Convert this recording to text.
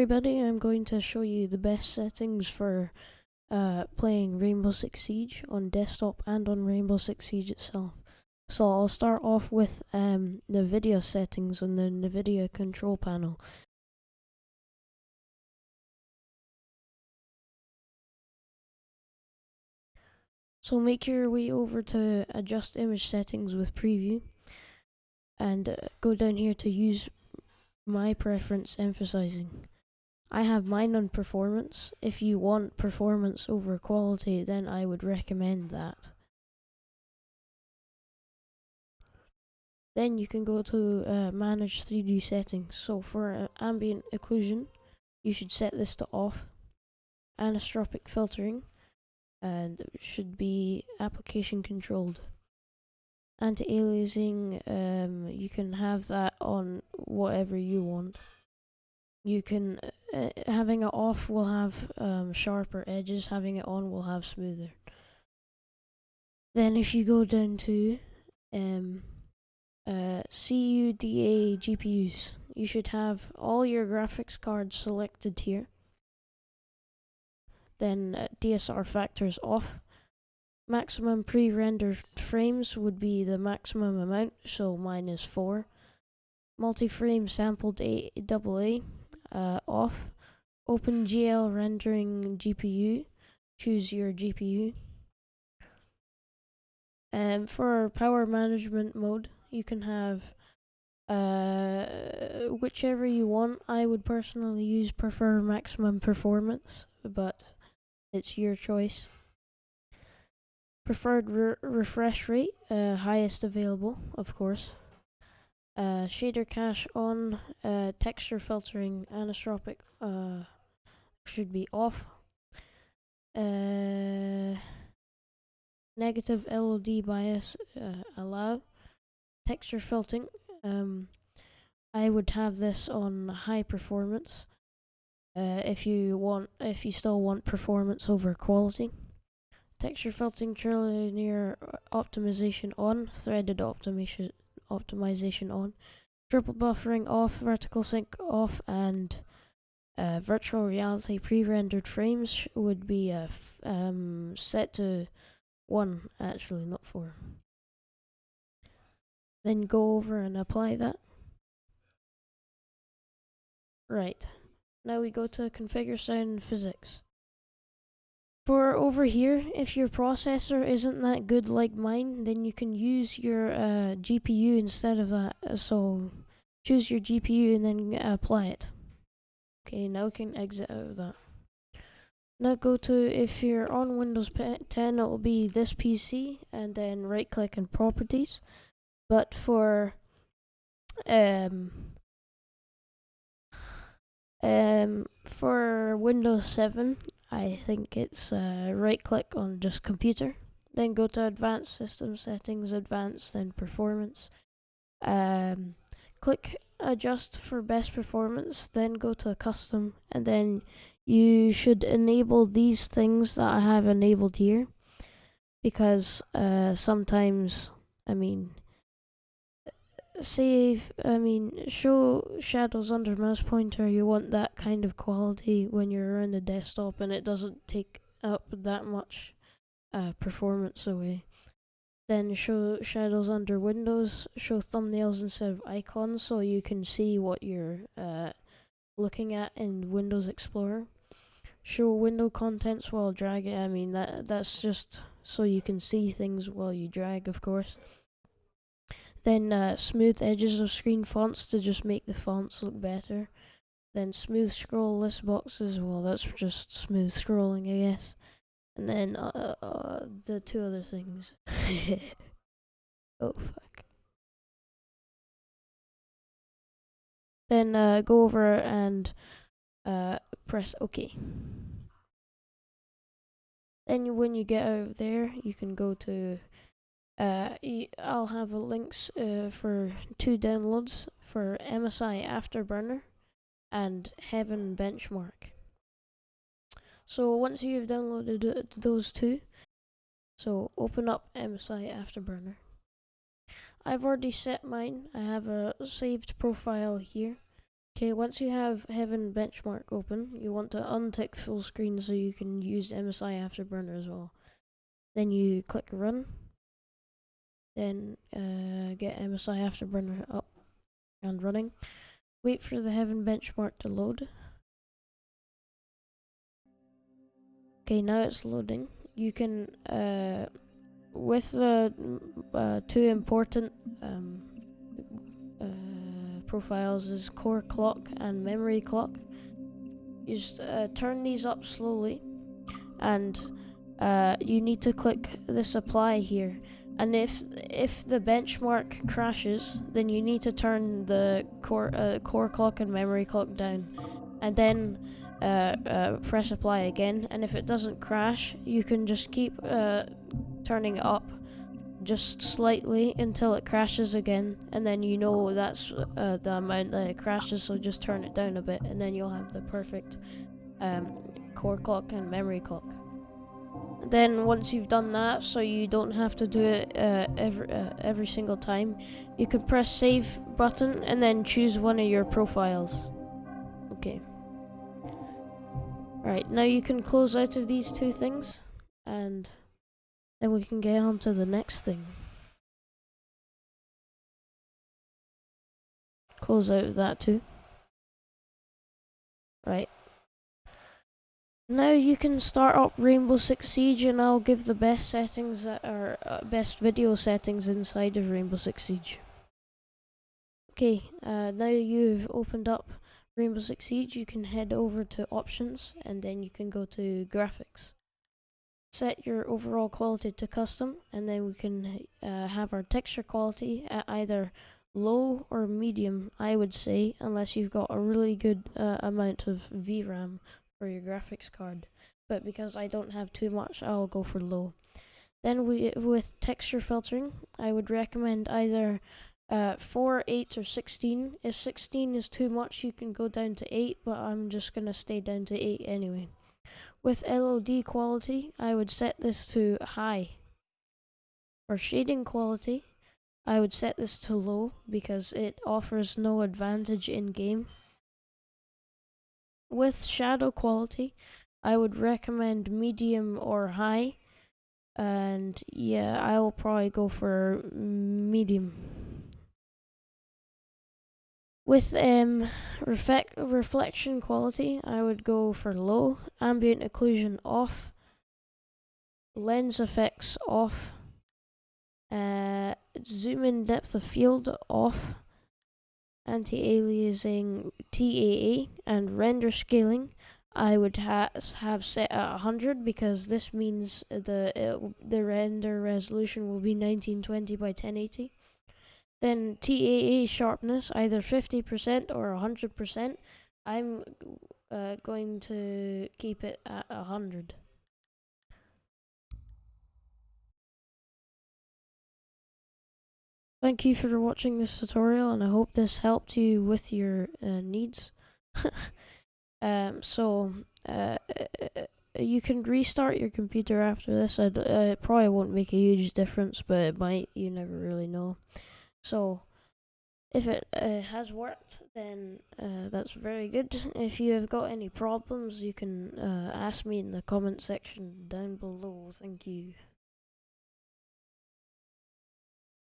everybody, I'm going to show you the best settings for playing Rainbow Six Siege on desktop and on Rainbow Six Siege itself. So I'll start off with the video settings on the NVIDIA control panel. So make your way over to adjust image settings with preview and go down here to use my preference emphasizing. I have mine on performance. If you want performance over quality, then I would recommend that. Then you can go to manage 3D settings. So for ambient occlusion, you should set this to off. Anisotropic filtering, and it should be application controlled. Anti-aliasing, you can have that on whatever you want. You can, having it off will have sharper edges, having it on will have smoother. Then if you go down to CUDA GPUs, you should have all your graphics cards selected here. Then DSR factors off. Maximum pre-rendered frames would be the maximum amount, so mine is 4. Multi-frame sampled AA off. OpenGL rendering GPU, choose your GPU. For power management mode, you can have whichever you want. I would personally prefer maximum performance, but it's your choice. Preferred refresh rate, highest available, of course. Shader cache on, texture filtering, anisotropic should be off. Negative LOD bias allow. Texture filtering, I would have this on high performance. If you still want performance over quality. Texture filtering, trilinear optimization on, threaded optimization on, triple buffering off, vertical sync off, and virtual reality pre-rendered frames would be set to 1, actually, not 4. Then go over and apply that. Right, now we go to configure sound physics. For over here, if your processor isn't that good like mine, then you can use your GPU instead of that. So choose your GPU and then apply it. Okay, now we can exit out of that. Now go to, if you're on Windows 10, it will be this PC, and then right click on properties. But for Windows 7, I think it's right click on just computer, then go to advanced system settings, advanced, then performance. Click adjust for best performance, then go to custom, and then you should enable these things that I have enabled here, because sometimes, show shadows under mouse pointer, you want that kind of quality when you're around the desktop and it doesn't take up that much performance away. Then show shadows under windows, show thumbnails instead of icons so you can see what you're looking at in Windows Explorer. Show window contents while dragging, that's just so you can see things while you drag, of course. Then smooth edges of screen fonts to just make the fonts look better. Then smooth scroll list boxes, well, that's just smooth scrolling, I guess. And then the two other things. Oh, fuck. Then go over and press OK. Then when you get out of there, you can go to I'll have links for 2 downloads for MSI Afterburner and Heaven Benchmark. So once you've downloaded those 2, so open up MSI Afterburner. I've already set mine. I have a saved profile here. Okay, once you have Heaven Benchmark open, you want to untick full screen so you can use MSI Afterburner as well. Then you click Run. Then get MSI Afterburner up and running. Wait for the Heaven Benchmark to load. Okay, now it's loading. You can, with the two important profiles is core clock and memory clock. You just turn these up slowly, and you need to click this apply here. And if the benchmark crashes, then you need to turn the core clock and memory clock down, and then press apply again. And if it doesn't crash, you can just keep turning it up just slightly until it crashes again, and then you know that's the amount that it crashes, so just turn it down a bit, and then you'll have the perfect core clock and memory clock. Then once you've done that, so you don't have to do it every single time, you can press save button and then choose one of your profiles. Okay. Alright, now you can close out of these two things, and then we can get on to the next thing. Close out of that too. Right. Now you can start up Rainbow Six Siege, and I'll give the best settings that are best video settings inside of Rainbow Six Siege. Okay, now you've opened up Rainbow Six Siege, you can head over to options, and then you can go to graphics. Set your overall quality to custom, and then we can have our texture quality at either low or medium, I would say, unless you've got a really good amount of VRAM for your graphics card. But because I don't have too much, I'll go for low. Then with texture filtering, I would recommend either 4, 8, or 16. If 16 is too much, you can go down to 8, but I'm just going to stay down to 8 anyway. With LOD quality, I would set this to high. For shading quality, I would set this to low because it offers no advantage in game. With shadow quality, I would recommend medium or high, and yeah, I will probably go for medium. With reflection quality, I would go for low, ambient occlusion off, lens effects off, zoom in depth of field off, anti-aliasing TAA, and render scaling I would have set at 100 because this means the render resolution will be 1920 by 1080. Then TAA sharpness, either 50% or 100%. I'm going to keep it at 100. Thank you for watching this tutorial, and I hope this helped you with your needs. You can restart your computer after this. It probably won't make a huge difference, but it might. You never really know. So, if it has worked, then that's very good. If you have got any problems, you can ask me in the comment section down below. Thank you.